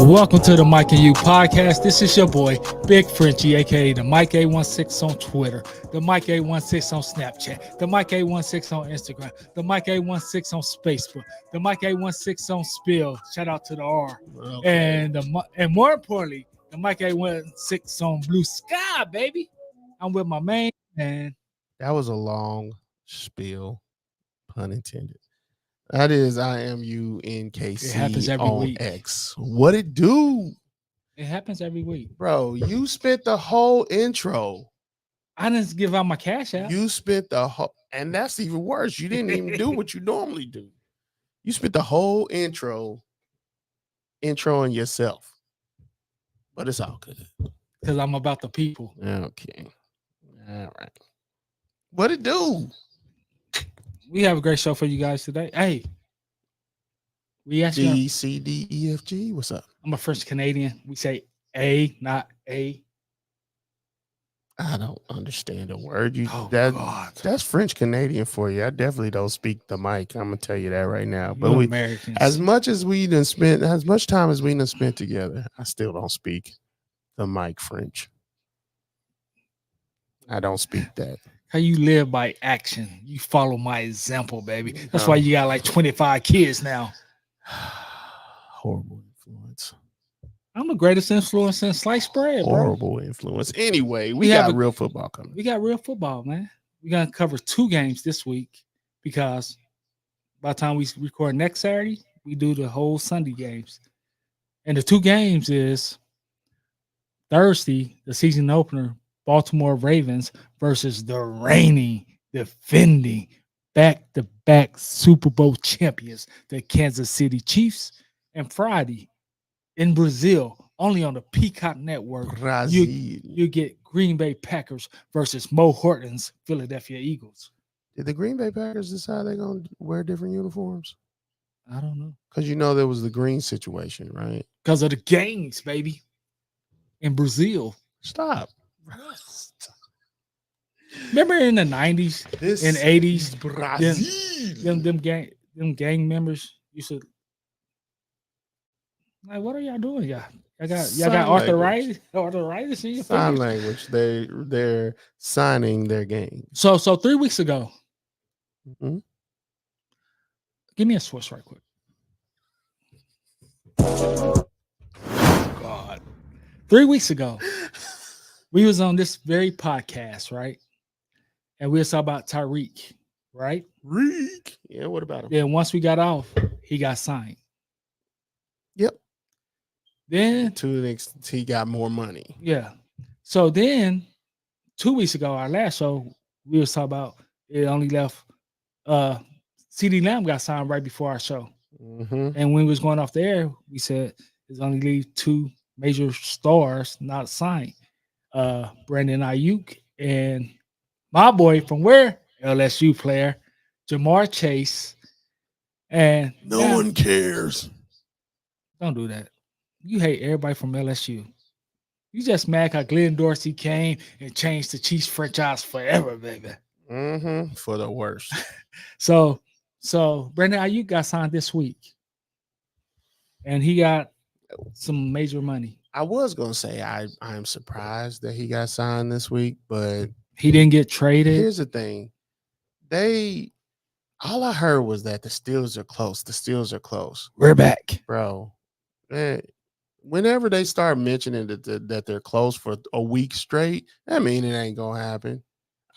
Welcome to the Mike and You podcast. This is your boy, Big Frenchie, aka the Mike A16 on Twitter, the Mike A16 on Snapchat, the Mike A16 on Instagram, the Mike A16 on Facebook, the Mike A16 on Spill. Shout out to the R. Okay. And more importantly, the Mike A16 on Blue Sky, baby. I'm with my main man. That was a long spiel, pun intended. That is IMUNKC It happens every on week. X. What it do? It happens every week. Bro, you spent the whole intro. I didn't give out my cash out. You spent the whole, and that's even worse. You didn't even do what you normally do. You spent the whole introing yourself. But it's all good. Because I'm about the people. Okay. All right. What it do? We have a great show for you guys today. Hey, we actually D, C, D, E, F, G. What's up? I'm a French Canadian. We say A, not A. I don't understand a word. God. That's French Canadian for you. I definitely don't speak the mic. I'm gonna tell you that right now. But we Americans, as much time as we done spent together, I still don't speak the mic French. I don't speak that. How you live by action. You follow my example, baby. That's why you got like 25 kids now. Horrible influence. I'm the greatest influence since sliced bread, bro. Horrible influence. Anyway, we got real football coming. We got real football, man. We're going to cover 2 games this week because by the time we record next Saturday, we do the whole Sunday games. And the 2 games is Thursday, the season opener, Baltimore Ravens versus the reigning, defending, back-to-back Super Bowl champions, the Kansas City Chiefs. And Friday in Brazil, only on the Peacock Network, you get Green Bay Packers versus Mo Horton's Philadelphia Eagles. Did the Green Bay Packers decide they're going to wear different uniforms? I don't know. Because there was the green situation, right? Because of the gangs, baby, in Brazil. Stop. Remember in the 90s and 80s, Brazil. Them gang members used to like, what are y'all doing? Y'all got arthritis in your sign language. They're signing their game. So 3 weeks ago, give me a switch right quick. God, 3 weeks ago, we was on this very podcast, right? And we was talking about Tyreek, right? Reek. Yeah, what about him? Then once we got off, he got signed. Yep. Then he got more money. Yeah. So then 2 weeks ago, our last show, we was talking about it only left CeeDee Lamb got signed right before our show. Mm-hmm. And when we was going off the air, we said there's only leave 2 major stars not signed. Brandon Ayuk and my boy from where? LSU player, Jamar Chase. And no one cares. Don't do that. You hate everybody from LSU. You just mad how Glenn Dorsey came and changed the Chiefs franchise forever, baby. Mm-hmm. For the worst. So Brandon Ayuk got signed this week. And he got some major money. I was going to say I'm surprised that he got signed this week, but he didn't get traded. Here's the thing. All I heard was that the Steelers are close. The Steelers are close. We're back. Bro, man, whenever they start mentioning that they're close for a week straight, that means it ain't going to happen.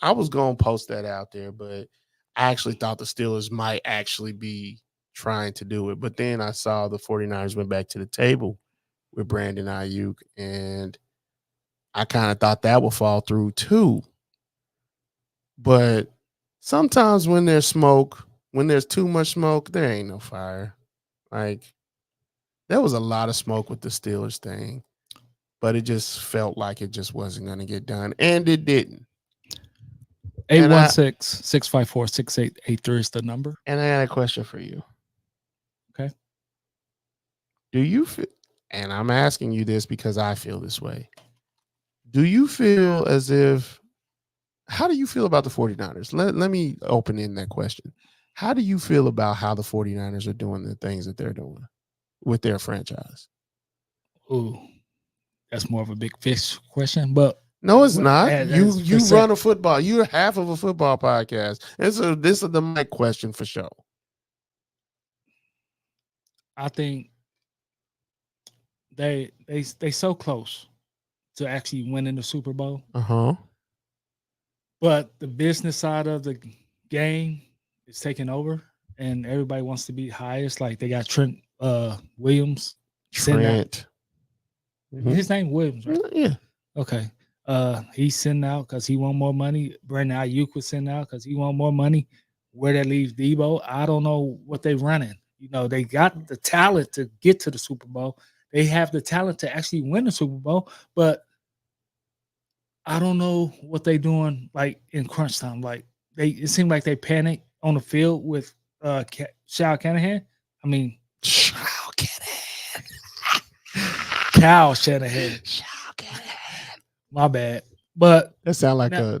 I was going to post that out there, but I actually thought the Steelers might actually be trying to do it. But then I saw the 49ers went back to the table with Brandon Ayuk, and I kind of thought that would fall through too. But sometimes when there's smoke, when there's too much smoke, there ain't no fire. Like, there was a lot of smoke with the Steelers thing, but it just felt like it just wasn't going to get done, and it didn't. 816-654-6883 is the number. And I got a question for you. Okay. Do you feel, and I'm asking you this because I feel this way, do you feel as if, how do you feel about the 49ers? Let me open in that question. How do you feel about how the 49ers are doing the things that they're doing with their franchise? Ooh, that's more of a big fish question, but No, it's what- not. as You percent- run a football. You're half of a football podcast. And so this is the mic question for sure. I think they so close to actually winning the Super Bowl, Uh-huh. but the business side of the game is taking over, and everybody wants to be highest. Like they got Trent Williams. sitting out. Trent. Mhm. His name Williams, right? Yeah. Okay. He's sitting out because he want more money. Brandon Ayuk was sitting out because he want more money. Where that leaves Debo, I don't know what they running. You know, they got the talent to get to the Super Bowl. They have the talent to actually win the Super Bowl, but I don't know what they doing like in crunch time. Like it seemed like they panic on the field with Shao Shanahan. I mean, Shao Shanahan. Cal Shanahan. Shao Shanahan. My bad. But That sound like now-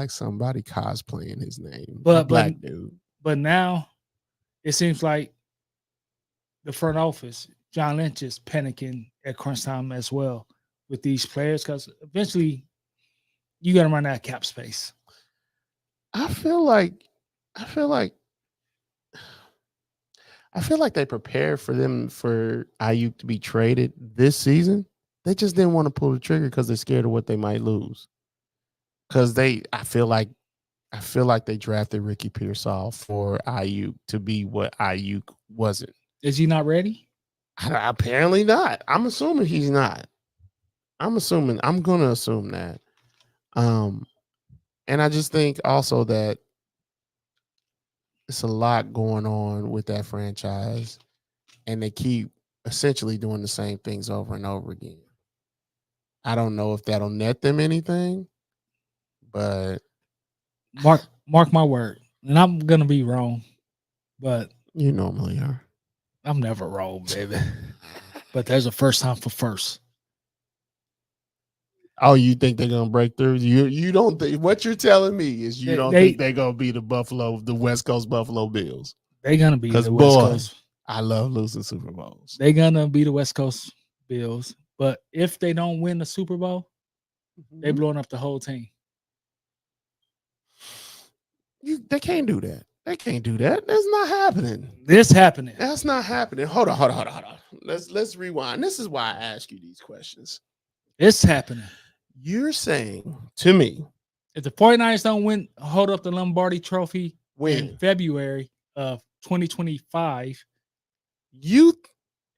somebody cosplaying his name. But- A black dude. But now it seems like the front office, John Lynch, is panicking at crunch time as well with these players because eventually you got to run out of cap space. I feel like they prepared for Ayuk to be traded this season. They just didn't want to pull the trigger because they're scared of what they might lose. Because I feel like they drafted Ricky Pearsall for Ayuk to be what Ayuk wasn't. Is he not ready? Apparently not. I'm assuming he's not. I'm going to assume that. And I just think also that it's a lot going on with that franchise, and they keep essentially doing the same things over and over again. I don't know if that'll net them anything, but Mark my word, and I'm gonna be wrong, but you normally are. I'm never wrong, baby. But there's a first time for first. Oh, you think they're gonna break through? You don't think what you're telling me is you don't think they're gonna be the West Coast Buffalo Bills? They're gonna be Because the West Coast. I love losing Super Bowls. They're gonna be the West Coast Bills. But if they don't win the Super Bowl, they blowing up the whole team. They can't do that. They can't do that. That's not happening. This happening. That's not happening. Hold on. Let's rewind. This is why I ask you these questions. It's happening. You're saying to me, if the 49ers don't hold up the Lombardi Trophy when in February of 2025,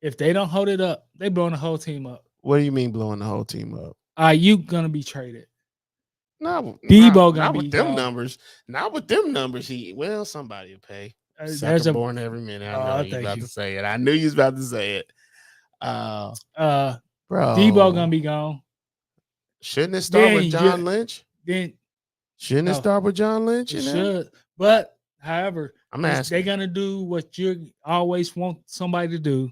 if they don't hold it up, they blowing the whole team up. What do you mean blowing the whole team up? You gonna be traded. No, Debo gonna not be with them gone. numbers. Not with them numbers. Somebody will pay. There's Sucker born every minute. I know you thank about you. to say it. I knew you was about to say it. Bro, Debo gonna be gone. Shouldn't it start with Then John Lynch? Then Shouldn't it No. start with John Lynch? it in there? should. But however, I'm asking. they're gonna do what you always want somebody to do.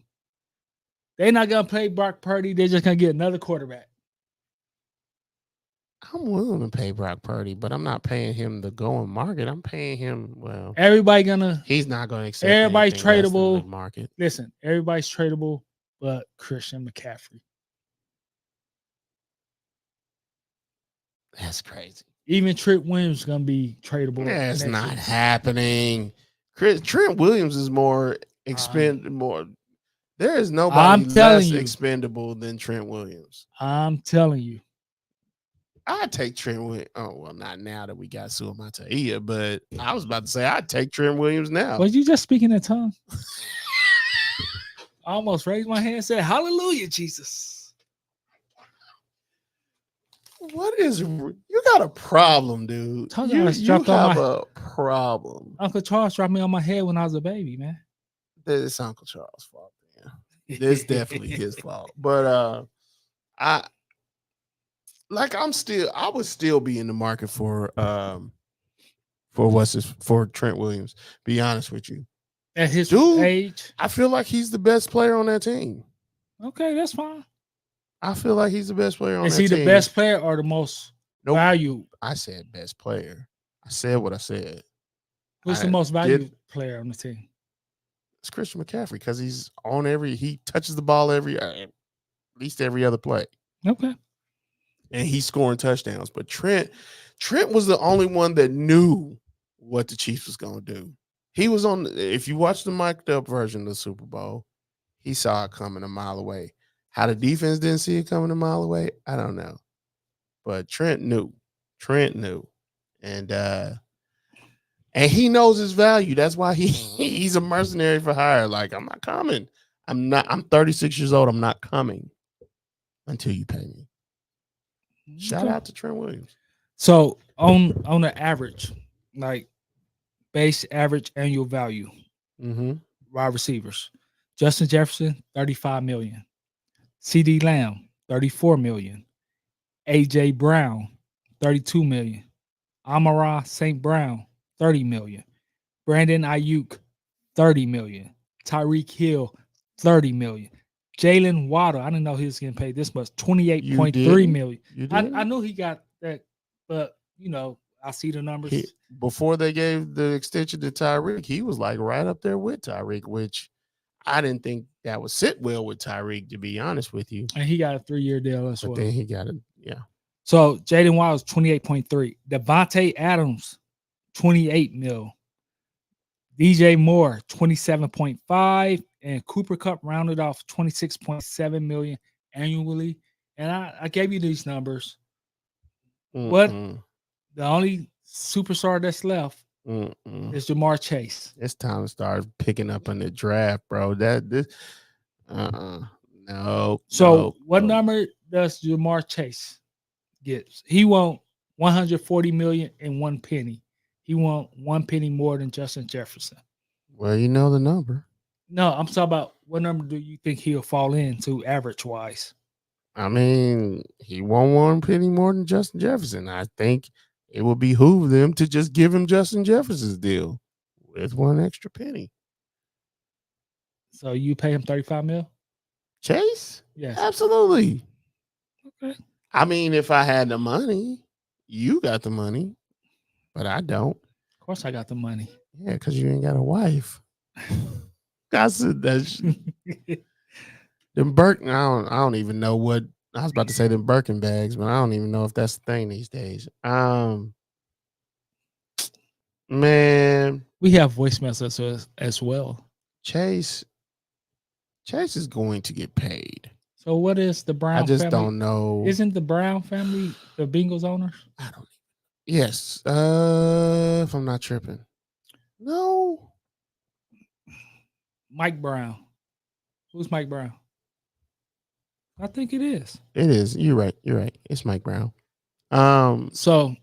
They're not gonna play Brock Purdy. They're just gonna get another quarterback. I'm willing to pay Brock Purdy, but I'm not paying him the going market. I'm paying him Everybody gonna he's not going to accept. Everybody's anything less than tradable. the market. listen. Everybody's tradable, but Christian McCaffrey. That's crazy. Even Trent Williams is gonna be tradable. That's next not year. happening. Trent Williams is more more. There is I'm nobody telling less you. expendable than Trent Williams. I'm telling you. I'd take Trent Williams. Oh, well, not now that we got Suamataia, but I was about to say I'd take Trent Williams now. Was you just speaking in tongues? I almost raised my hand and said, Hallelujah, Jesus. What is you got a problem, dude? Told you I You, was you dropped on have my- a problem. Uncle Charles dropped me on my head when I was a baby, man. It's Uncle Charles' fault, man. It's definitely his fault. But I would still be in the market for Trent Williams. Be honest with you. At his Dude. age. I feel like he's the best player on that team. Okay, that's fine. I feel like he's the best player on Is that he team. the best player or the most Nope. value? I said best player. I said what I said. Who's the I most did- valuable player on the team? It's Christian McCaffrey because he touches the ball at least every other play. Okay. And he's scoring touchdowns. But Trent was the only one that knew what the Chiefs was going to do. He was if you watch the mic'd up version of the Super Bowl, he saw it coming a mile away. How the defense didn't see it coming a mile away, I don't know. But Trent knew. And he knows his value. That's why he's a mercenary for hire. Like, I'm not coming. I'm 36 years old. I'm not coming until you pay me. Shout out to Trent Williams. So on the average, like base average annual value, wide receivers, Justin Jefferson, 35 million. CD Lamb, 34 million. AJ Brown, 32 million. Amara St. Brown, 30 million. Brandon Ayuk, 30 million. Tyreek Hill, 30 million. Jalen Waddle, I didn't know he was getting paid this much, 28.3 million. I knew he got that, but I see the numbers. Before they gave the extension to Tyreek, he was like right up there with Tyreek, which I didn't think that would sit well with Tyreek, to be honest with you. And he got a 3-year deal as well. But then he got it, yeah. So Jalen Waddle's 28.3. Devontae Adams, 28 mil. DJ Moore, 27.5. And Cooper Kupp rounded off 26.7 million annually. And I gave you these numbers. What the only superstar that's left is Jamar Chase. It's time to start picking up in the draft, bro. No. So what number does Jamar Chase get? He won 140 million and 1 penny. He won 1 penny more than Justin Jefferson. Well, you know the number. No, I'm talking about what number do you think he'll fall into average wise? I mean, he won 1 penny more than Justin Jefferson. I think it would behoove them to just give him Justin Jefferson's deal with 1 extra penny. So you pay him 35 mil? Chase? Yes. Absolutely. Okay. I mean, if I had the money, you got the money, but I don't. Of course I got the money. Yeah, because you ain't got a wife. I said that. Them Birkin, I don't even know what I was about to say. Them Birkin bags, but I don't even know if that's the thing these days. Man, we have voicemails as well. Chase is going to get paid. So what is the Brown? I just family? don't know. Isn't the Brown family the Bengals owners? I don't. Yes, if I'm not tripping. No. Mike Brown. Who's Mike Brown? I think it is. It is. You're right. It's Mike Brown. So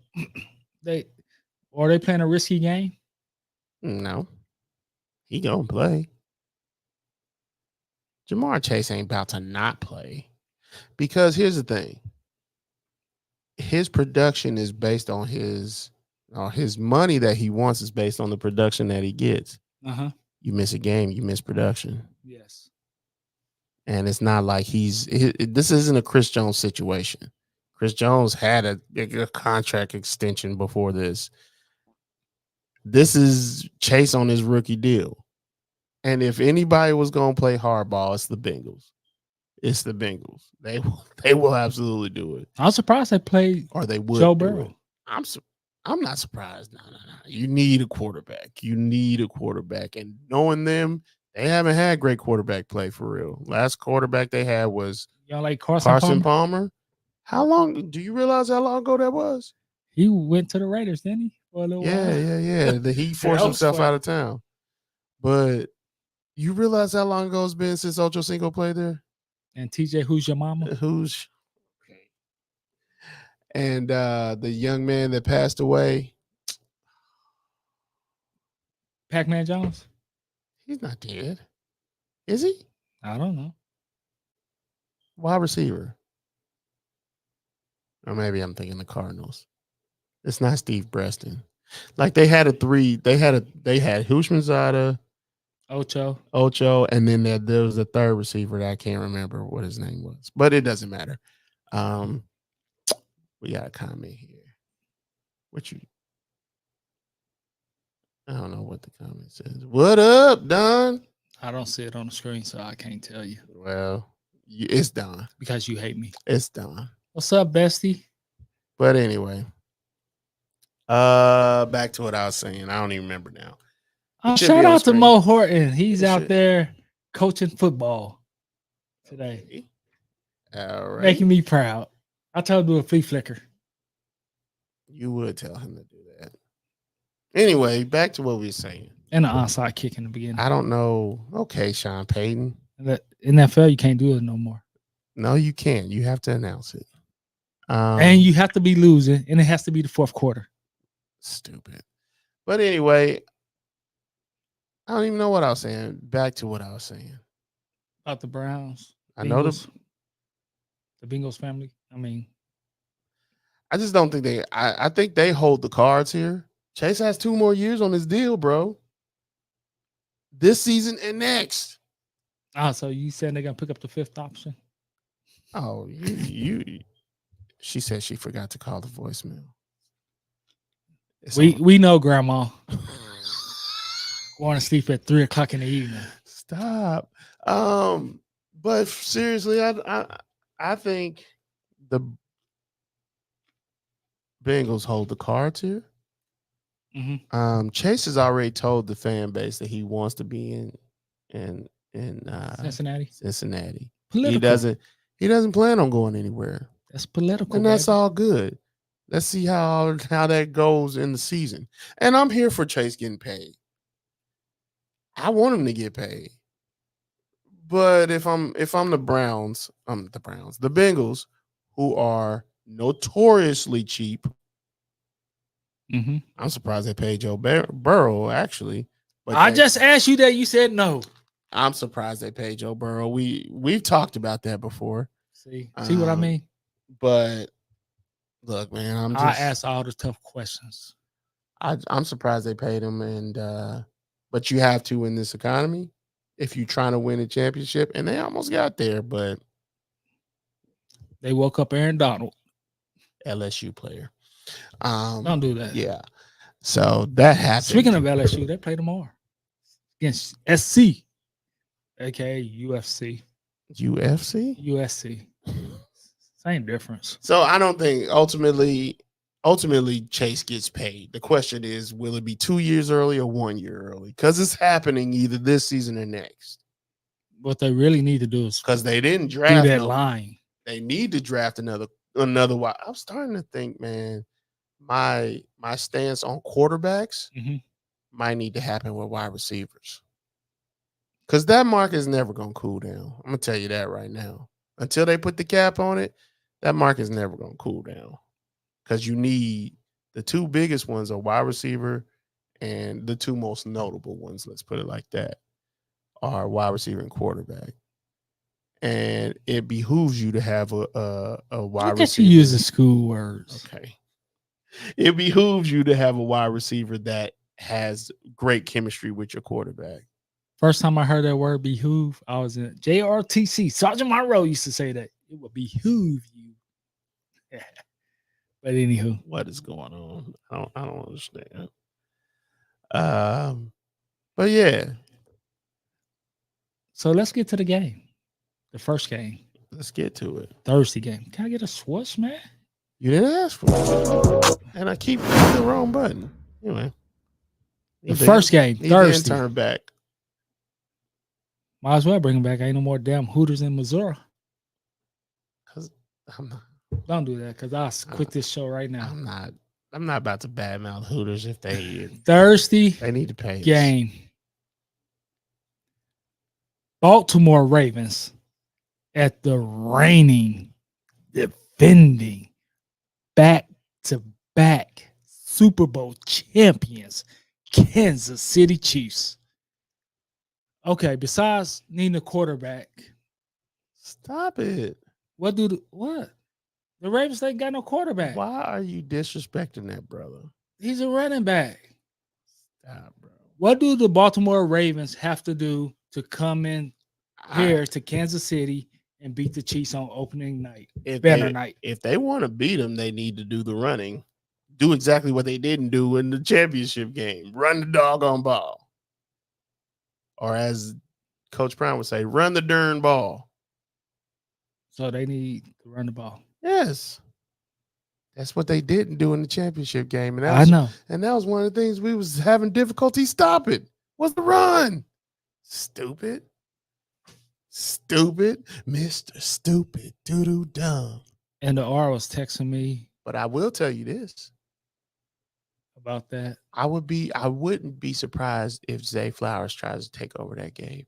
they playing a risky game? No. He gonna play. Jamar Chase ain't about to not play. Because here's the thing. His production is based on his money that he wants is based on the production that he gets. You miss a game, you miss production. Yes. And it's not like this isn't a Chris Jones situation. Chris Jones had a contract extension before this. This is Chase on his rookie deal. And if anybody was going to play hardball, it's the Bengals. It's the Bengals. They will absolutely do it. I'm surprised they played or they would Joe Burrow. I'm not surprised. No. You need a quarterback. And knowing them, they haven't had great quarterback play for real. Last quarterback they had was like Carson Palmer. How long? Do you realize how long ago that was? He went to the Raiders, didn't he? For a little while. Yeah. He forced himself out of town. But you realize how long ago it's been since Ocho Cinco played there? And TJ, who's your mama? And the young man that passed away, Pac-Man Jones. He's not dead, is he? I don't know. Wide receiver, or maybe I'm thinking the Cardinals. It's not Steve Preston. Like they had Hushmanzada, Ocho, and then there was a third receiver that I can't remember what his name was, but it doesn't matter. We got a comment here. What you? I don't know what the comment says. What up, Don? I don't see it on the screen, so I can't tell you Well, it's Don. because you hate me. It's Don. What's up, bestie? But anyway, back to what I was saying. I don't even remember now. should be Shout on out to screen. Mo Horton. He's It out should. there coaching football today, All right. making me proud. I told him to do a flea flicker. You would tell him to do that. Anyway, back to what we were saying. And an onside kick in the beginning. I don't know. Okay, Sean Payton. In NFL, you can't do it no more. No, you can't. You have to announce it. And you have to be losing, and it has to be the fourth quarter. Stupid. But anyway, I don't even know what I was saying. Back to what I was saying. About the Browns. I know the Bengals family. I just don't think I think they hold the cards here. Chase has 2 more years on his deal, bro. This season and next. So you said they're gonna pick up the 5th option? Oh, she said she forgot to call the voicemail. We know grandma. Going to sleep at 3:00 in the evening. Stop. But seriously, I think the Bengals hold the cards here. Mm-hmm. Chase has already told the fan base that he wants to be in Cincinnati. Political. He doesn't plan on going anywhere. That's political, and that's all good. Let's see how that goes in the season. And I'm here for Chase getting paid. I want him to get paid. But if I'm the Bengals, who are notoriously cheap. Mm-hmm. I'm surprised they paid Joe Burrow, actually. But I just asked you that. You said no. I'm surprised they paid Joe Burrow. We've talked about that before. See what I mean? But look, man, I ask all the tough questions. I'm surprised they paid him, but you have to in this economy if you're trying to win a championship, and they almost got there, but they woke up Aaron Donald, LSU player. Don't do that. Yeah. So that happened. Speaking of LSU, they play tomorrow against SC, aka UFC. USC? Same difference. So I don't think ultimately Chase gets paid. The question is, will it be 2 years early or 1 year early? Because it's happening either this season or next. What they really need to do is because they didn't draft that line. They need to draft another wide. I'm starting to think, man, my stance on quarterbacks might need to happen with wide receivers. Because that market is never going to cool down. I'm going to tell you that right now. Until they put the cap on it, that market is never going to cool down. Because you need the 2 biggest ones are wide receiver, and the 2 most notable ones, let's put it like that, are wide receiver and quarterback. And it behooves you to have a wide receiver. You use the school words. Okay. It behooves you to have a wide receiver that has great chemistry with your quarterback. First time I heard that word behoove, I was in JRTC. Sergeant Monroe used to say that. It would behoove you. But anywho. What is going on? I don't understand. But yeah. So let's get to the game. The first game. Let's get to it. Thursday game. Can I get a switch, man? You didn't ask for it. And I keep pressing the wrong button. Anyway. The first game, Thursday. Turn back. Might as well bring him back. Ain't no more damn Hooters in Missouri. Don't do that, because I'll quit this show right now. I'm not about to badmouth Hooters if they Thursday they need to pay game. Baltimore Ravens at the reigning, defending, back-to-back Super Bowl champions, Kansas City Chiefs. Okay, besides needing a quarterback. Stop it. What? The Ravens ain't got no quarterback. Why are you disrespecting that, brother? He's a running back. Stop, bro. What do the Baltimore Ravens have to do to come in here to Kansas City and beat the Chiefs on opening night? If they want to beat them, they need to do the running. do exactly what they didn't do in the championship game: run the doggone ball, or as Coach Brown would say, run the darn ball. So they need to run the ball. Yes, that's what they didn't do in the championship game, and I know. that was one of the things we was having difficulty stopping. Was the run? Stupid, Mr. Stupid, doo dumb. And the R was texting me But I will tell you this: about that. I wouldn't be surprised if Zay Flowers tries to take over that game.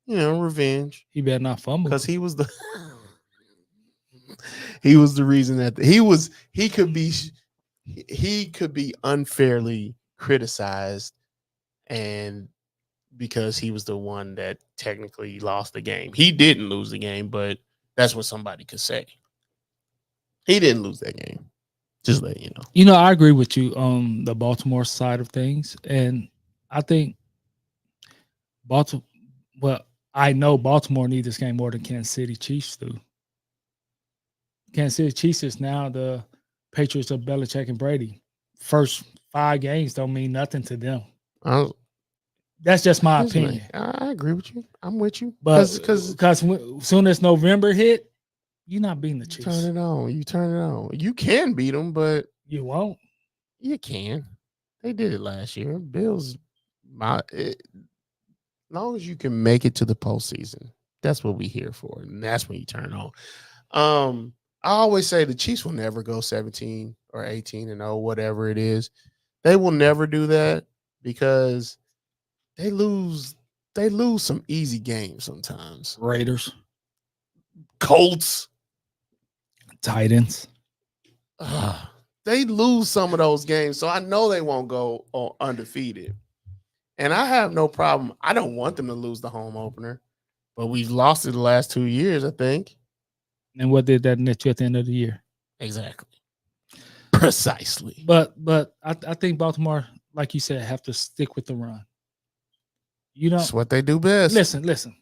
You know, revenge, He better not fumble. because he was the reason that he could be unfairly criticized, and because he was the one that technically lost the game. He didn't lose the game, but that's what somebody could say. He didn't lose that game. Just let you know. You know, I agree with you on the Baltimore side of things. And I think Baltimore, well, I know Baltimore needs this game more than Kansas City Chiefs do. Kansas City Chiefs is now the Patriots of Belichick and Brady. First 5 games don't mean nothing to them. That's just my opinion. I agree with you. I'm with you. But because as soon as November hit, you're not beating the Chiefs. turn it on. You turn it on. You can beat them, but You won't. you can. They did it last year. Bills, long as you can make it to the postseason, that's what we here for, and that's when you turn on. I always say the Chiefs will never go 17 or 18-0, whatever it is. They will never do that because they lose some easy games sometimes. Raiders, Colts, Titans. They lose some of those games, so I know they won't go undefeated. And I have no problem. I don't want them to lose the home opener, but we've lost it the last 2 years, I think. And what did that net you at the end of the year? Exactly. Precisely. But I think Baltimore, like you said, have to stick with the run. You know, That's what they do best. Listen.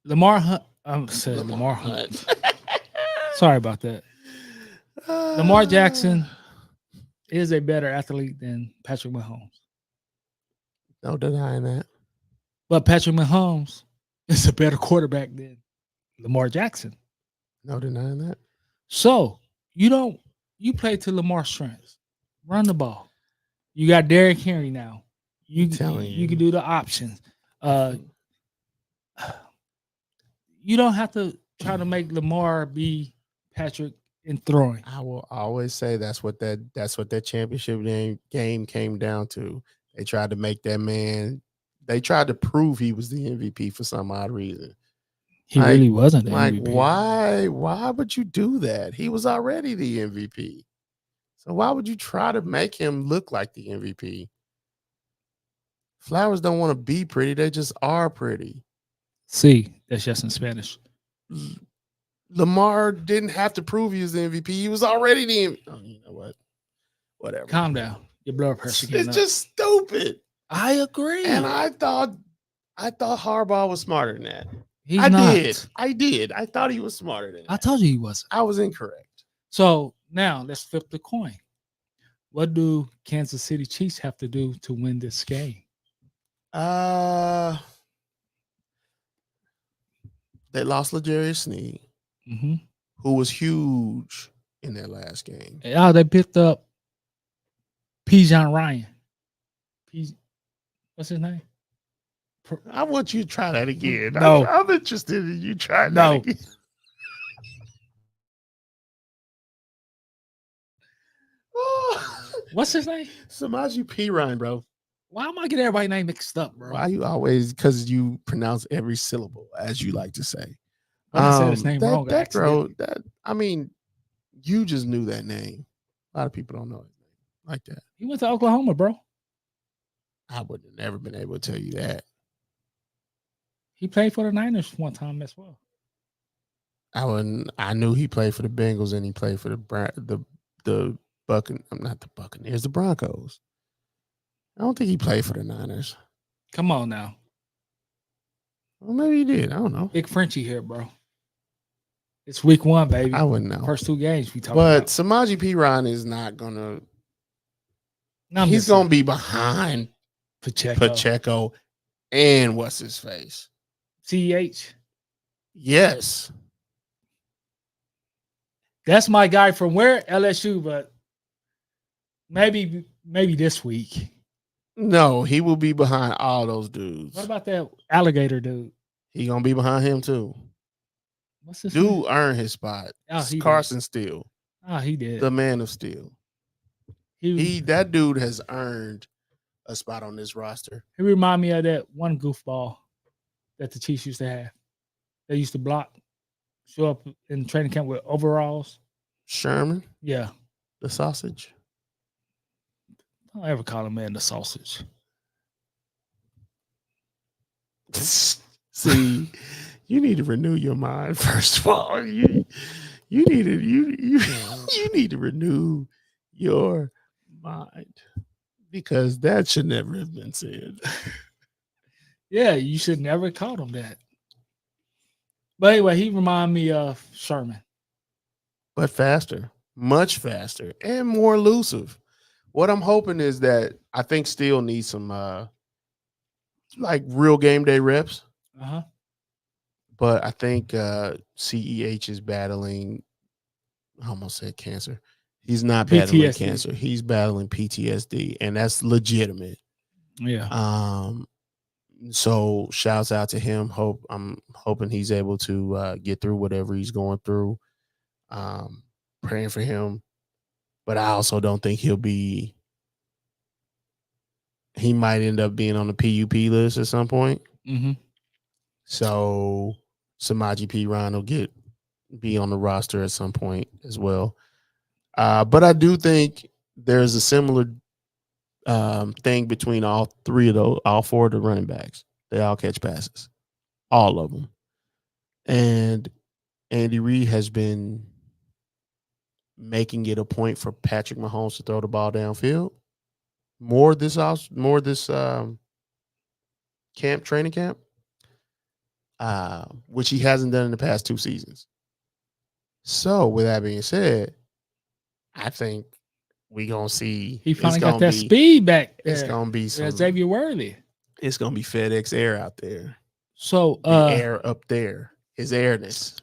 Lamar Hunt. Lamar Hunt. Sorry about that. Lamar Jackson is a better athlete than Patrick Mahomes. No denying that. But Patrick Mahomes is a better quarterback than Lamar Jackson. No denying that. So you play to Lamar's strengths. Run the ball. You got Derrick Henry now. You can do the options. You don't have to try to make Lamar be Patrick in throwing. I will always say that's what that championship game came down to. They tried to make that man. They tried to prove he was the MVP for some odd reason. He really wasn't the MVP. Why would you do that? He was already the MVP. So why would you try to make him look like the MVP? Flowers don't want to be pretty. They just are pretty. See, that's just in Spanish. Lamar didn't have to prove he was the MVP. He was already the MVP. Oh, you know what? Whatever. Calm down. Your blood pressure. It's just stupid. I agree. And I thought Harbaugh was smarter than that. I did. I thought he was smarter than that. I told you he wasn't. I was incorrect. So now let's flip the coin. What do Kansas City Chiefs have to do to win this game? They lost L'Jarius Sneed, who was huge in their last game. Oh, they picked up Bijan Ryan. What's his name? I want you to try that again. No. I'm interested in you trying that again. What's his name? Samaje Perine, bro. Why am I getting everybody's name mixed up, bro? Why you always? Because you pronounce every syllable, as you like to say. I said his name wrong. You just knew that name. A lot of people don't know his name like that. He went to Oklahoma, bro. I would have never been able to tell you that. He played for the Niners one time as well. I knew he played for the Bengals and he played for the Buccaneers, the Broncos. I don't think he played for the Niners. Come on now. Well, maybe he did. I don't know. Big Frenchie here, bro. It's week 1, baby. I wouldn't know. First 2 games we talking But about. Samaje Perine is not gonna. Not He's gonna be behind Pacheco. and what's his face? CEH. Yes. That's my guy from where? LSU, but maybe this week. No, he will be behind all those dudes. What about that alligator dude? He gonna be behind him too. What's this? Dude earned his spot. Oh, he Carson Steele, he did. the man of steel. That dude has earned a spot on this roster. He remind me of that one goofball that the Chiefs used to have. They used to block, show up in training camp with overalls. Sherman? Yeah. The sausage? Don't ever call a man the sausage. See, you need to renew your mind first of all. You need to you need to renew your mind because that should never have been said. Yeah, you should never call him that. But anyway, he remind me of Sherman. But faster, much faster, and more elusive. What I'm hoping is that I think Steele needs some like real game day reps. Uh-huh. But I think CEH is battling, I almost said cancer. He's not battling PTSD. cancer. He's battling PTSD, and that's legitimate. Yeah. So shouts out to him. I'm hoping he's able to get through whatever he's going through. Praying for him. But I also don't think he might end up being on the PUP list at some point. Mm-hmm. So Samaje Perine will be on the roster at some point as well. But I do think there's a similar thing between all 4 of the running backs. They all catch passes, all of them. And Andy Reid has been making it a point for Patrick Mahomes to throw the ball downfield more this training camp, which he hasn't done in the past 2 seasons. So with that being said, I think we're gonna see he finally got that speed back. It's gonna be some Xavier Worthy. It's gonna be FedEx Air out there. So air up there, his airness.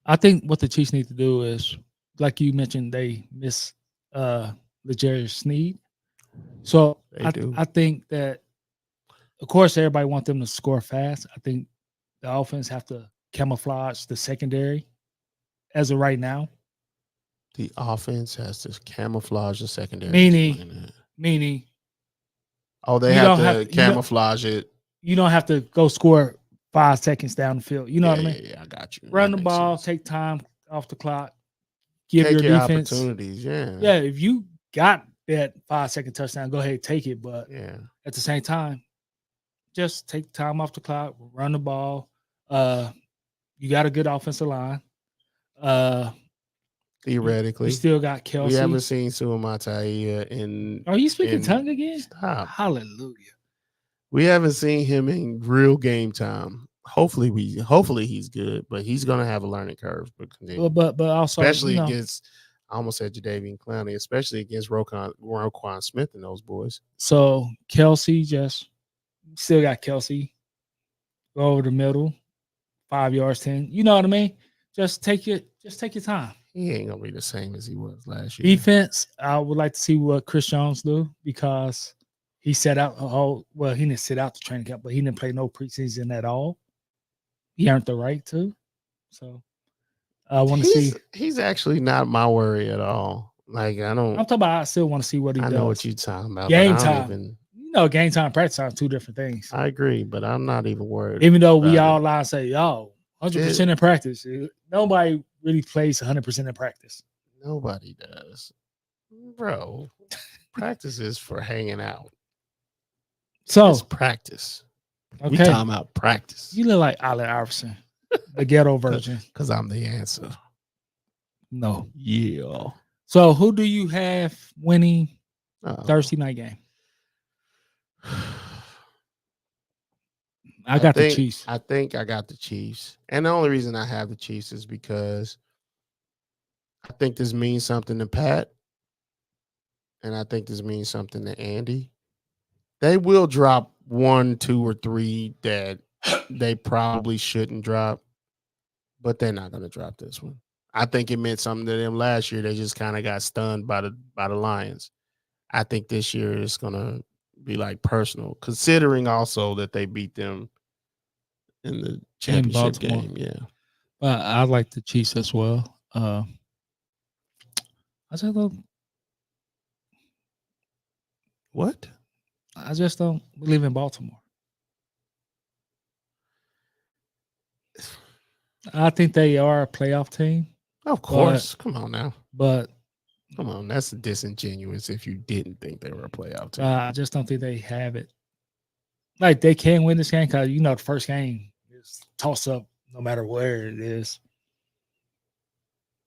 I think what the Chiefs need to do is, like you mentioned, they miss L'Jarius Sneed. So I think that, of course, everybody wants them to score fast. I think the offense have to camouflage the secondary as of right now. The offense has to camouflage the secondary. Meaning. Oh, they have to camouflage it. You don't have to go score 5 seconds down the field. You know what I mean? Yeah, I got you. Run the ball, take time off the clock, give your defense opportunities. Yeah. If you got that 5-second touchdown, go ahead, take it. But at the same time, just take time off the clock, run the ball. You got a good offensive line. Theoretically, you still got Kelsey. We haven't seen Suamataia in. Are you speaking tongue again? Stop. Hallelujah. We haven't seen him in real game time. Hopefully he's good, but he's gonna have a learning curve. But also, especially against, I almost said Jadeveon Clowney, especially against Roquan Smith and those boys. So Kelsey still got Kelsey. Go over the middle, 5 yards, 10. You know what I mean? Just take your time. He ain't gonna be the same as he was last year. Defense, I would like to see what Chris Jones do because he set out he didn't sit out the training camp, but he didn't play no preseason at all. He earned the right to. So I want to see. He's actually not my worry at all. Like I'm talking about. I still want to see what he does. I know what you're talking about. Game time. Game time, practice time, 2 different things. I agree, but I'm not even worried. Even though we all lie and say, 100% in practice. Nobody really plays 100% in practice. Nobody does. Bro, practice is for hanging out. So it's practice. Okay. We talking about practice. You look like Allen Iverson, the ghetto version. Because I'm the answer. No. Yeah. So who do you have winning Thursday night game? I got the Chiefs. I think I got the Chiefs. And the only reason I have the Chiefs is because I think this means something to Pat, and I think this means something to Andy. They will drop 1, 2, or 3 that they probably shouldn't drop, but they're not going to drop this one. I think it meant something to them last year. They just kind of got stunned by the Lions. I think this year is going to be like personal, considering also that they beat them in the championship Baltimore. game. Yeah. I like the Chiefs as well. I just don't. What? I just don't believe in Baltimore. I think they are a playoff team, Of course. Come on now. but Come on. That's disingenuous if you didn't think they were a playoff team. I just don't think they have it. Like they can win this game because the first game is toss up no matter where it is.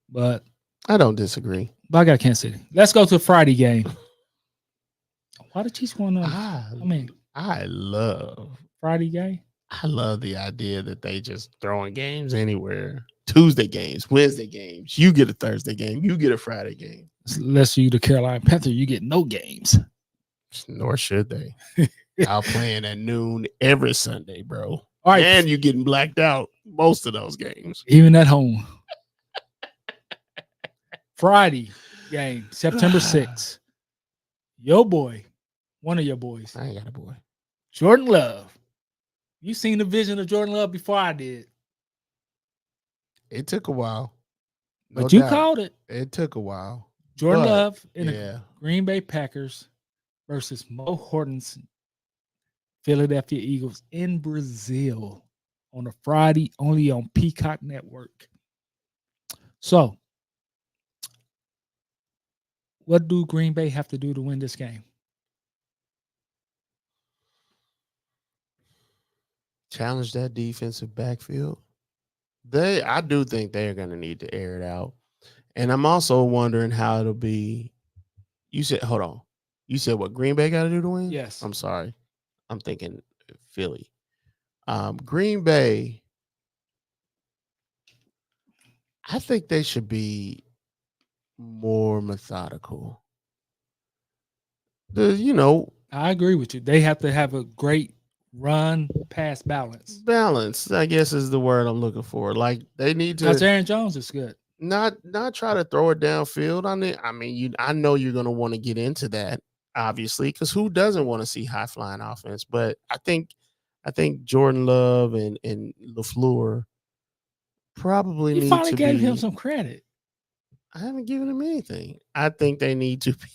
But I don't disagree. But I got Kansas City. Let's go to the Friday game. Why the Chiefs going on? I love Friday game. I love the idea that they just throwing games anywhere. Tuesday games, Wednesday games. You get a Thursday game. You get a Friday game. Unless you the Carolina Panthers, you get no games. Nor should they. Out playing at noon every Sunday, bro. All right. And you're getting blacked out most of those games. Even at home. Friday game, September 6th. Your boy, one of your boys. I ain't got a boy. Jordan Love. You seen the vision of Jordan Love before I did. It took a while. But you called it. It took a while. Jordan Love in the Green Bay Packers versus Mo Horton's Philadelphia Eagles in Brazil on a Friday, only on Peacock Network. So, what do Green Bay have to do to win this game? Challenge that defensive backfield. I do think they're going to need to air it out. And I'm also wondering how it'll be. You said, hold on. You said what Green Bay got to do to win? Yes. I'm sorry. I'm thinking Philly. Green Bay, I think they should be more methodical. I agree with you. They have to have a great run pass balance. Balance, I guess, is the word I'm looking for. Like they need to. Because Aaron Jones is good. Not try to throw it downfield. I know you're going to want to get into that, obviously, because who doesn't want to see high flying offense? But I think Jordan Love and LaFleur probably need to be. You finally gave him some credit. I haven't given him anything. I think they need to be.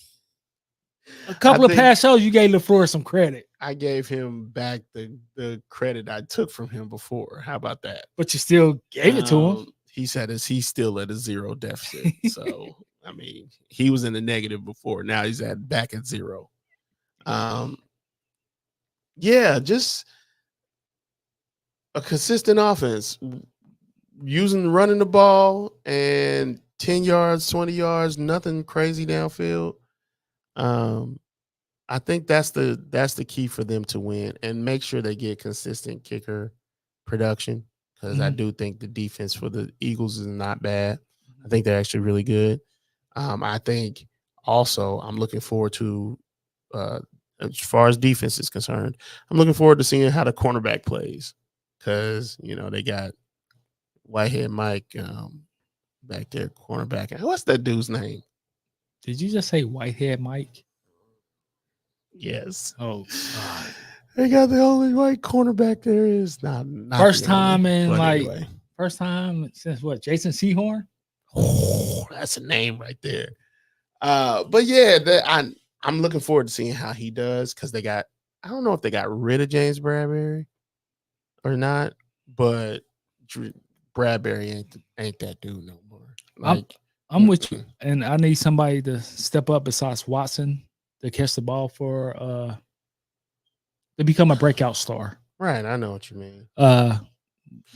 A couple of past shows, you gave LaFleur some credit. I gave him back the credit I took from him before. How about that? But you still gave it to him. He said he's still at a 0 deficit. So, he was in the negative before. Now he's back at 0. Just a consistent offense. Running the ball and 10 yards, 20 yards, nothing crazy downfield. I think that's the key for them to win and make sure they get consistent kicker production because I do think the defense for the Eagles is not bad. I think they're actually really good. I think also I'm looking forward to as far as defense is concerned, I'm looking forward to seeing how the cornerback plays because they got Whitehead Mike back there, cornerback. What's that dude's name? Did you just say Whitehead Mike? Yes. Oh, God. They got the only white cornerback there is. Not first time first time since what? Jason Sehorn? Oh, that's a name right there. But yeah, I'm looking forward to seeing how he does because I don't know if they got rid of James Bradbury or not, but Bradbury ain't that dude no more. I'm with you, and I need somebody to step up besides Watson to catch the ball to become a breakout star. Right, I know what you mean.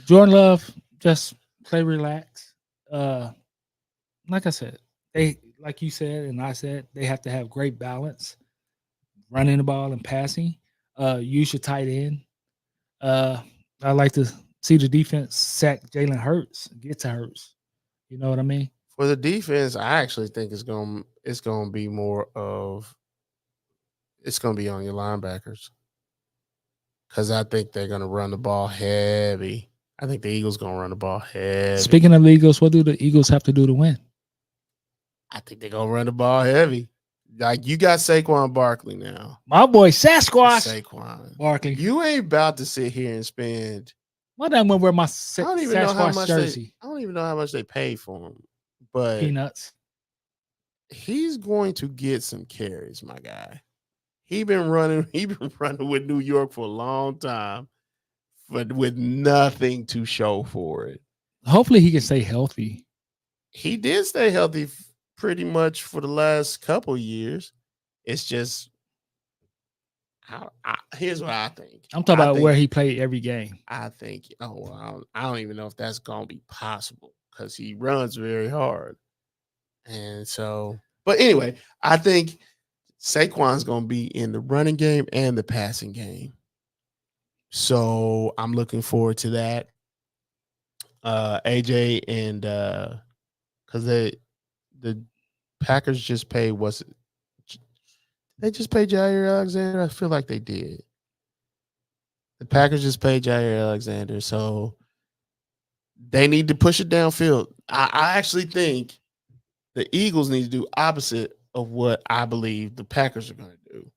Jordan Love, just play relax. Like I said, like you said and I said, they have to have great balance, running the ball and passing. Use your tight end. I like to see the defense sack Jalen Hurts, get to Hurts. You know what I mean? For the defense, I actually think it's gonna be more of it's gonna be on your linebackers because I think they're gonna run the ball heavy. I think the Eagles gonna run the ball heavy. Speaking of the Eagles, what do the Eagles have to do to win? I think they're gonna run the ball heavy. Like you got Saquon Barkley now. My boy Sasquatch Saquon Barkley. You ain't about to sit here and spend. Why don't I wear my I don't even know how Sasquatch much jersey? I don't even know how much they pay for him, but Peanuts. he's going to get some carries, my guy. He been running with New York for a long time, but with nothing to show for it. Hopefully he can stay healthy. He did stay healthy pretty much for the last couple years. It's just here's what I think. I'm talking about where he played every game. I think I don't even know if that's gonna be possible because he runs very hard. And so, but anyway, I think Saquon's going to be in the running game and the passing game. So I'm looking forward to that. AJ and because the Packers just paid they just paid Jair Alexander? I feel like they did. The Packers just paid Jair Alexander, so they need to push it downfield. I actually think the Eagles need to do opposite of what I believe the Packers are going to do.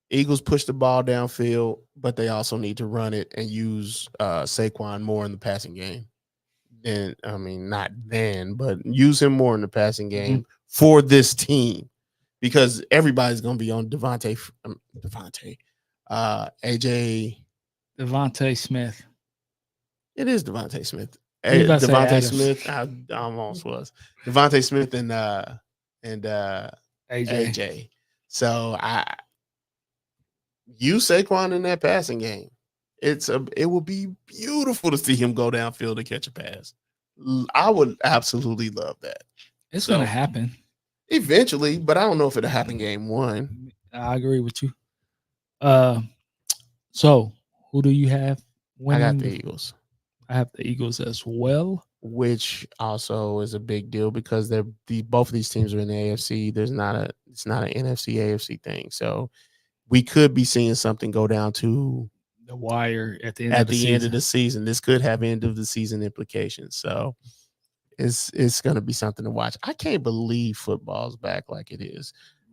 Eagles push the ball downfield, but they also need to run it and use Saquon more in the passing game. Not then, but use him more in the passing game for this team because everybody's going to be on AJ. Devontae Smith. It is Devontae Smith. Devontae Smith. I almost was. Devontae Smith and AJ. So I use Saquon in that passing game. It will be beautiful to see him go downfield and catch a pass. I would absolutely love that. It's going to happen eventually, but I don't know if it'll happen game one. I agree with you. So who do you have winning? I got the Eagles. I have the Eagles as well, which also is a big deal because both of these teams are in the AFC. It's not an NFC AFC thing, so we could be seeing something go down to the wire at the end of the season. This could have end of the season implications. So it's going to be something to watch. I can't believe football's back like it is.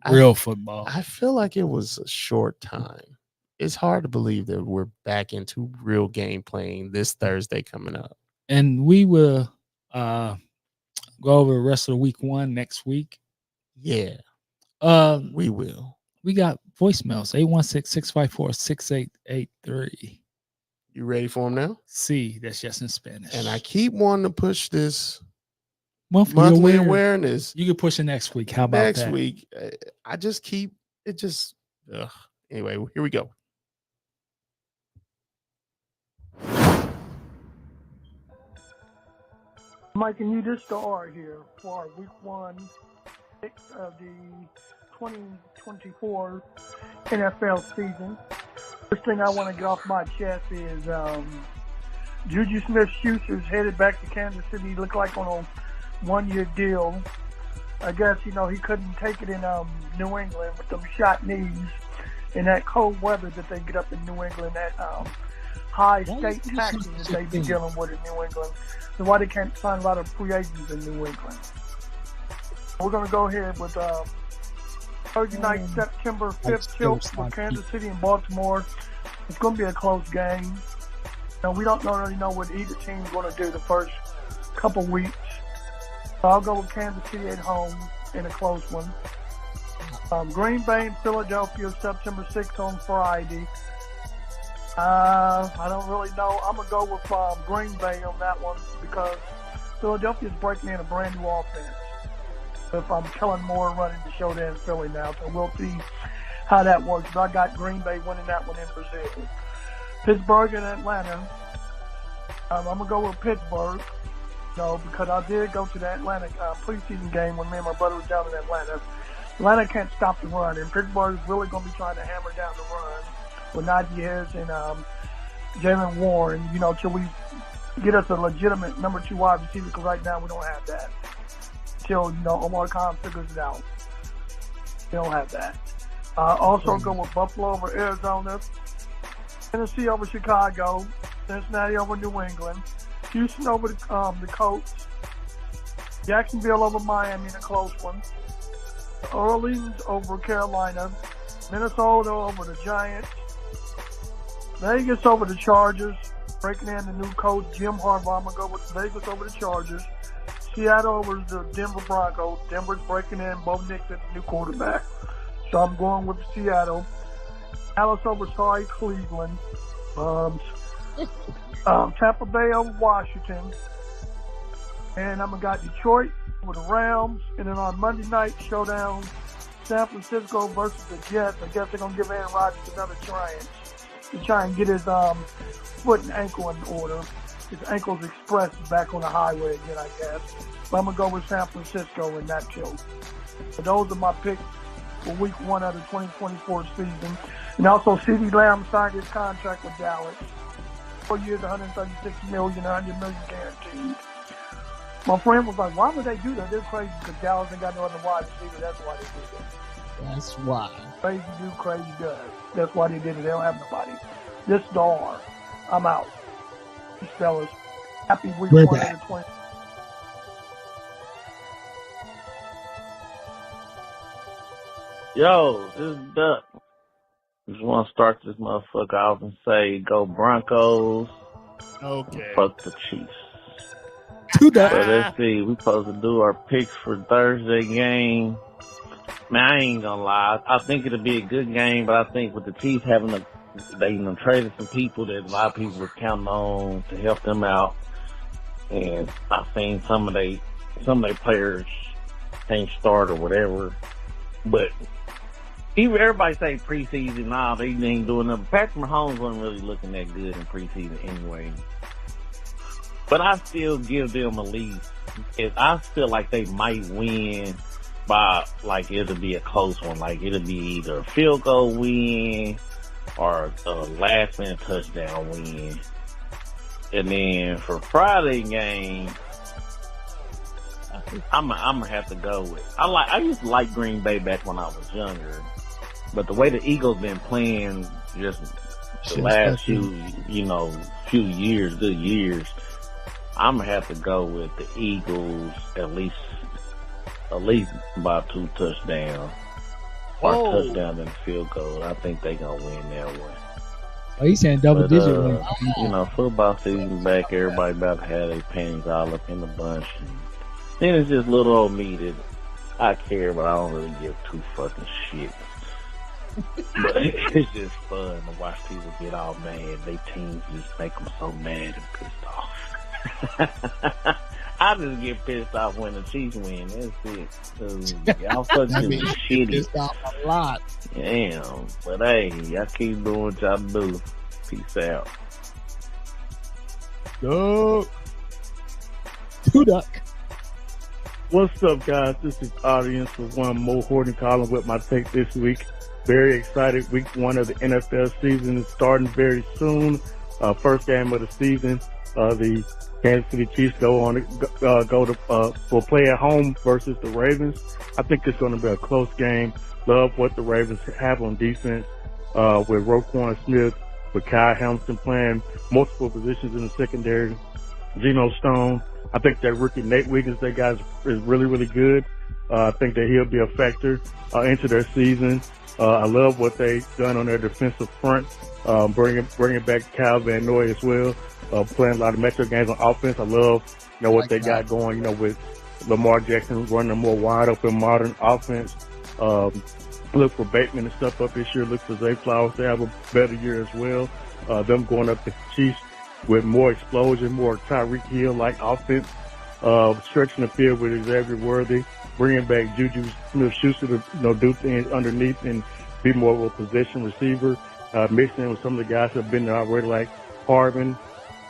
Real football. I feel like it was a short time. It's hard to believe that we're back into real game playing this Thursday coming up. And we will go over the rest of the week one next week. Yeah. We will. We got voicemails, 816-654-6883. You ready for them now? See, that's just in Spanish. And I keep wanting to push this monthly awareness. You can push it next week. How about next week? I just keep it just anyway, here we go. Mike and you, this is the R here for our week 1 of the 2024 NFL season. First thing I want to get off my chest is Juju Smith-Schuster's headed back to Kansas City. He looked like on a one-year deal. I guess, he couldn't take it in New England with them shot knees and that cold weather that they get up in New England, that high state taxes that they be dealing with in New England. So why they can't sign a lot of free agents in New England. We're going to go ahead with Thursday night, September 5th tilt with Kansas City and Baltimore. It's going to be a close game. We don't really know what either team's going to do the first couple weeks. So I'll go with Kansas City at home in a close one. Green Bay and Philadelphia, September 6th on Friday. I don't really know. I'm going to go with Green Bay on that one because Philadelphia's breaking in a brand new offense. If I'm Kellen Moore running the show there in Philly now, so we'll see how that works. But I got Green Bay winning that one in Brazil. Pittsburgh and Atlanta. I'm going to go with Pittsburgh. Because I did go to the Atlanta preseason game when me and my brother was down in Atlanta. Atlanta can't stop the run, and Pittsburgh is really going to be trying to hammer down the run with Najee Harris and Jaylen Warren, till we get us a legitimate number 2 wide receiver, because right now we don't have that. until Omar Khan figures it out. They don't have that. Also go with Buffalo over Arizona, Tennessee over Chicago, Cincinnati over New England, Houston over the Colts, Jacksonville over Miami in a close one, Orleans over Carolina, Minnesota over the Giants, Vegas over the Chargers, breaking in the new coach Jim Harbaugh. I'm going to go with Vegas over the Chargers, Seattle over the Denver Broncos. Denver's breaking in Bo Nix at the new quarterback. So I'm going with Seattle. Dallas over Cleveland. Tampa Bay over Washington. And I'm got Detroit over the Rams. And then on Monday night showdown, San Francisco versus the Jets. I guess they're going to give Aaron Rodgers another chance to try and get his foot and ankle in order. His ankle's expressed back on the highway again, I guess. But I'm going to go with San Francisco in that too. So those are my picks for week 1 of the 2024 season. And also, CeeDee Lamb signed his contract with Dallas. 4 years, $136 million, $100 million guaranteed. My friend was like, why would they do that? They're crazy because Dallas ain't got no other wide receiver. That's why they did that. That's why. Crazy do, crazy does. That's why they did it. They don't have nobody. This star. I'm out. Peace, fellas. Happy week We're 1 back. of the 20. Yo, this is Duck. Just want to start this motherfucker off and say, go Broncos, Okay. fuck the Chiefs. Two So Duck. let's see, we supposed to do our picks for Thursday game. Man, I ain't gonna lie. I think it'll be a good game, but I think with the Chiefs having they traded some people that a lot of people were counting on to help them out. And I've seen some of they players can't start or whatever. But even everybody say preseason, nah, they ain't doing nothing. Patrick Mahomes wasn't really looking that good in preseason anyway. But I still give them a lead. I feel like they might win by, like, it'll be a close one. Like, it'll be either a field goal win or a last minute touchdown win. And then for Friday game, I'm gonna have to go with. I used to like Green Bay back when I was younger, but the way the Eagles been playing just the last few years, good years, I'm gonna have to go with the Eagles at least by 2 touchdowns or a touchdown and a field goal. I think they gonna win that one. Oh, he's saying double digit win. Football season back, everybody about to have their panties all up in the bunch. And then it's just little old me that I care, but I don't really give 2 fucking shits. But it's just fun to watch people get all mad. They teams just make them so mad and pissed off. I just get pissed off when the Chiefs win. That's it. 'Cause y'all fucking shitty. Pissed off a lot. Damn. But hey, y'all keep doing what y'all do. Peace out. Duck. Two Duck. What's up, guys? This is audience for one more Horton Column with my take this week. Very excited. Week 1 of the NFL season is starting very soon. First game of the season. The Kansas City Chiefs will play at home versus the Ravens. I think it's going to be a close game. Love what the Ravens have on defense with Roquan Smith, with Kyle Hamilton playing multiple positions in the secondary. Geno Stone. I think that rookie Nate Wiggins, that guy is really, really good. I think that he'll be a factor into their season. I love what they've done on their defensive front, bringing back Kyle Van Noy as well, playing a lot of metro games on offense. I love, what they got going, with Lamar Jackson running a more wide open modern offense. Look for Bateman to step up this year. Look for Zay Flowers to have a better year as well. Them going up the Chiefs with more explosion, more Tyreek Hill-like offense, stretching the field with Xavier Worthy, bringing back Juju Smith-Schuster to do things underneath and be more of a possession receiver, mixing in with some of the guys that have been there already, like Harvin.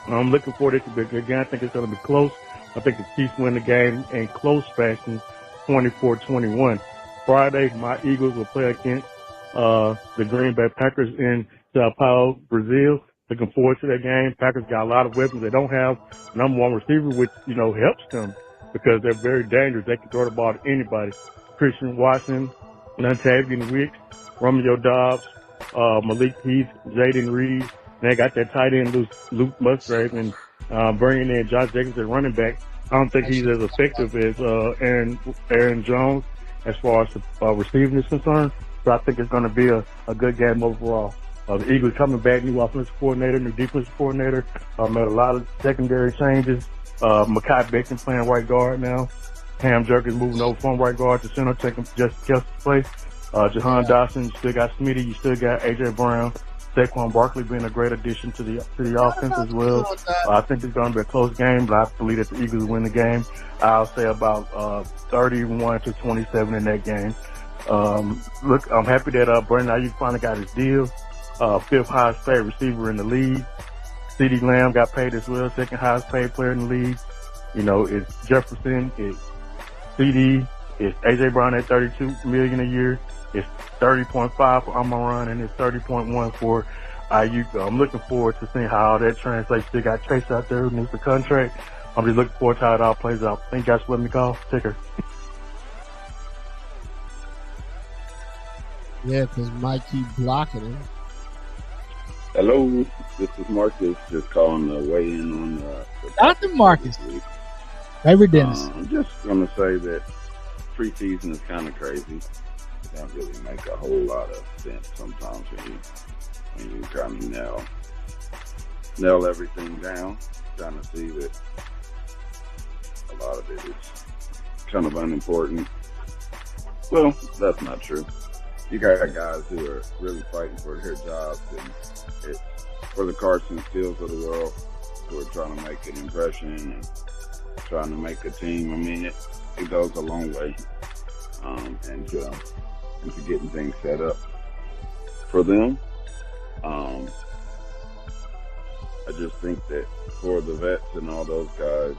I'm looking forward to it again. I think it's going to be close. I think the Chiefs win the game in close fashion, 24-21. Friday, my Eagles will play against the Green Bay Packers in Sao Paulo, Brazil. Looking forward to that game. Packers got a lot of weapons. They don't have number 1 receiver, which, helps them because they're very dangerous. They can throw the ball to anybody. Christian Watson, Lantavian Wicks, Romeo Dobbs, Malik Heath, Jaden Reed. And they got that tight end Luke Musgrave, and bringing in Josh Jacobs at running back. I don't think he's as effective as Aaron Jones as far as receiving is concerned. But I think it's going to be a good game overall. The Eagles coming back, new offensive coordinator, new defensive coordinator, made a lot of secondary changes. Mekhi Becton playing right guard now. Cam Jerkins moving over from right guard to center, taking Justin Kelsey's place. Jahan Dotson, you still got Smitty, you still got A.J. Brown. Saquon Barkley being a great addition to the offense as well. I think it's going to be a close game, but I believe that the Eagles win the game. I'll say about 31-27 in that game. Look, I'm happy that Brandon Ayuk finally got his deal. Fifth highest paid receiver in the league. CeeDee Lamb got paid as well, second highest paid player in the league. You know, it's Jefferson, it's CD, it's A.J. Brown at $32 million a year. It's 30.5 for Amon-Ra, and it's 30.1 for Ayuk. I'm looking forward to seeing how all that translates. Still got Chase out there who needs the contract. I'm just looking forward to how it all plays out. Thank you guys for letting me call. Take care. Yeah, because Mike keep blocking him. Hello, this is Marcus, just calling to weigh in on the Dr. Marcus, favorite dentist. I'm just going to say that preseason is kind of crazy. It don't really make a whole lot of sense sometimes when you trying to nail everything down, trying to see that a lot of it is kind of unimportant. Well, that's not true. You got guys who are really fighting for their jobs, and it's for the Carson Steels of the world who are trying to make an impression and trying to make a team. I mean, it goes a long way into getting things set up for them. I just think that for the vets and all those guys,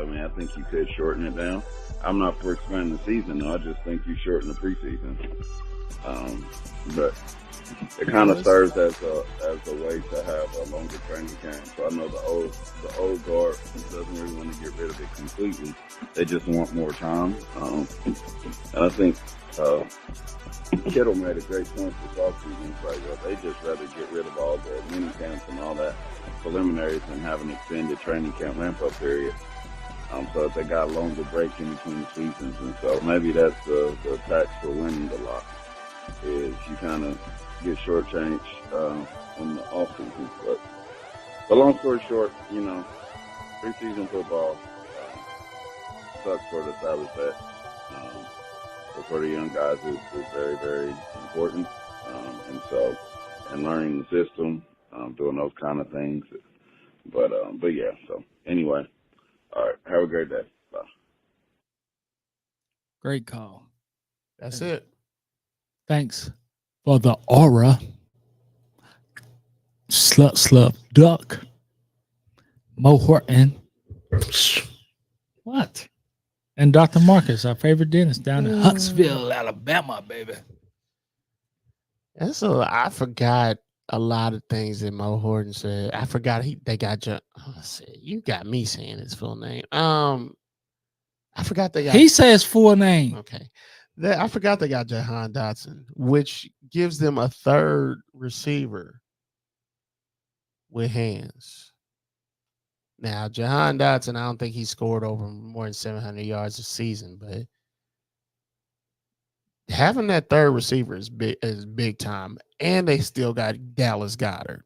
I mean, I think you could shorten it down. I'm not for expanding the season, though. I just think you shorten the preseason. But it kind of serves as a way to have a longer training camp. So I know the old guard doesn't really want to get rid of it completely. They just want more time. And I think Kittle made a great point this offseason. It's like, well, they just rather get rid of all the mini camps and all that preliminaries and have an extended training camp ramp-up period. So that they got a longer break in between seasons. And so maybe that's the tax for winning the lot, is you kind of get shortchanged on the off season. But long story short, you know, preseason football sucks for the established vets. But for the young guys, it's very, very important. And learning the system, doing those kind of things. But yeah. So anyway, all right. Have a great day. Bye. Great call. That's it. Thanks for the aura. Slut, duck. Mo Horton. What? And Dr. Marcus, our favorite dentist down in Huntsville, Alabama, baby. And so I forgot a lot of things that Mo Horton said. I forgot they got you got me saying his full name. I forgot they got. He says full name. Okay. I forgot they got Jahan Dotson, which gives them a third receiver with hands. Now, Jahan Dotson, I don't think he scored over more than 700 yards a season, but having that third receiver is big time. And they still got Dallas Goedert.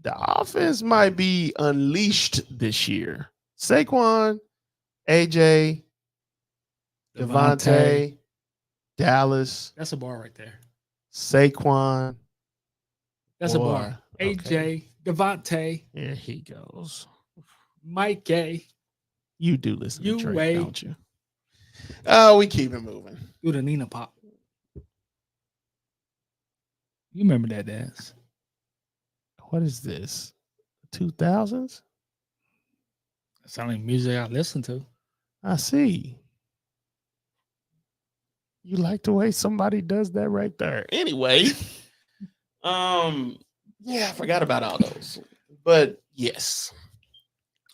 The offense might be unleashed this year. Saquon, AJ, Devontae, Dallas. That's a bar right there. Saquon. That's a bar. AJ, okay. Devontae. Here he goes. Mike Gay. You do listen to Drake, wait. don't you? Oh, we keep it moving. Do the Nina Pop. You remember that dance? What is this? 2000s? That's the only music I listen to. I see. You like the way somebody does that right there. Anyway, yeah, I forgot about all those. But yes,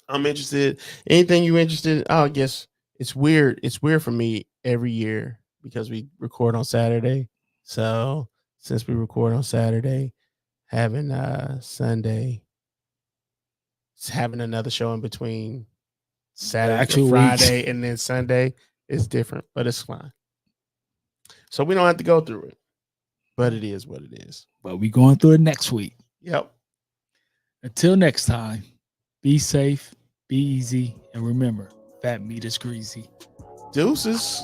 I'm interested. Anything you interested? Oh, I guess it's weird. It's weird for me every year because we record on Saturday. So since we record on Saturday, having Sunday, having another show in between Saturday, actual week. Friday, and then Sunday is different, but it's fine. So we don't have to go through it, but it is what it is. But we going through it next week. Yep. Until next time, be safe, be easy, and remember, fat meat is greasy. Deuces.